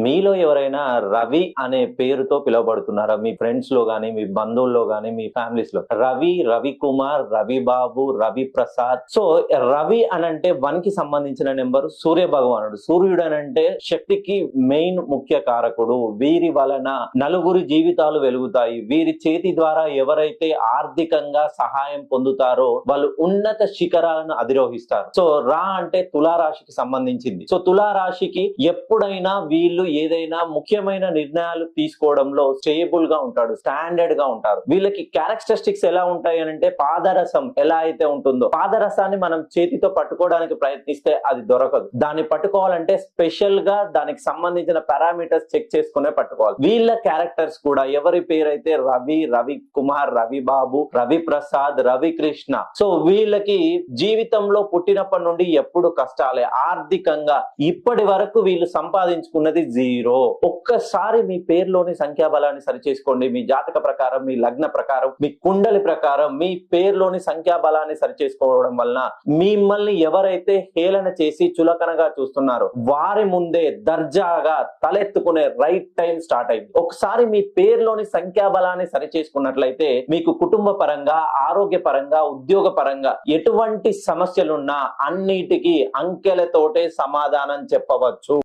మీలో ఎవరైనా రవి అనే పేరుతో పిలువబడుతున్నారా? మీ ఫ్రెండ్స్ లో గానీ, మీ బంధువుల్లో గానీ, మీ ఫ్యామిలీస్ లో రవి, రవికుమార్, రవిబాబు, రవి ప్రసాద్. సో రవి అనంటే 1 కి సంబంధించిన నెంబర్ సూర్య భగవానుడు. సూర్యుడు అనంటే శక్తికి మెయిన్ ముఖ్య కారకుడు. వీరి వలన నలుగురి జీవితాలు వెలుగుతాయి. వీరి చేతి ద్వారా ఎవరైతే ఆర్థికంగా సహాయం పొందుతారో వాళ్ళు ఉన్నత శిఖరాలను అధిరోహిస్తారు. సో రా అంటే తులారాశికి సంబంధించింది. సో తులారాశికి ఎప్పుడైనా వీళ్ళు ఏదైనా ముఖ్యమైన నిర్ణయాలు తీసుకోవడంలో స్టేబుల్ గా ఉంటాడు, స్టాండర్డ్ గా ఉంటారు. వీళ్ళకి క్యారెక్టరిస్టిక్స్ ఎలా ఉంటాయి అంటే పాదరసం ఎలా అయితే ఉంటుందో, పాదరసాన్ని మనం చేతితో పట్టుకోవడానికి ప్రయత్నిస్తే అది దొరకదు. దాన్ని పట్టుకోవాలంటే స్పెషల్ గా దానికి సంబంధించిన పారామీటర్స్ చెక్ చేసుకునే పట్టుకోవాలి. వీళ్ళ క్యారెక్టర్స్ కూడా ఎవరి పేరైతే రవి, రవి కుమార్, రవి బాబు, రవి ప్రసాద్, రవి కృష్ణ. సో వీళ్ళకి జీవితంలో పుట్టినప్పటి నుండి ఎప్పుడు కష్టాలే. ఆర్థికంగా ఇప్పటి వరకు వీళ్ళు సంపాదించుకున్నది 0. ఒక్కసారి మీ పేరులోని సంఖ్యాబలాన్ని సరిచేసుకోండి. మీ జాతక ప్రకారం, మీ లగ్న ప్రకారం, మీ కుండలి ప్రకారం మీ పేరులోని సంఖ్యాబలాన్ని సరిచేసుకోవడం వలన మిమ్మల్ని ఎవరైతే హేళన చేసి చులకనగా చూస్తున్నారో వారి ముందే దర్జాగా తలెత్తుకునే రైట్ టైం స్టార్ట్ అయింది. ఒకసారి మీ పేరులోని సంఖ్యాబలాన్ని సరిచేసుకున్నట్లయితే మీకు కుటుంబ పరంగా, ఆరోగ్య పరంగా, ఉద్యోగ పరంగా ఎటువంటి సమస్యలున్నా అన్నిటికీ అంకెలతోటే సమాధానం చెప్పవచ్చు.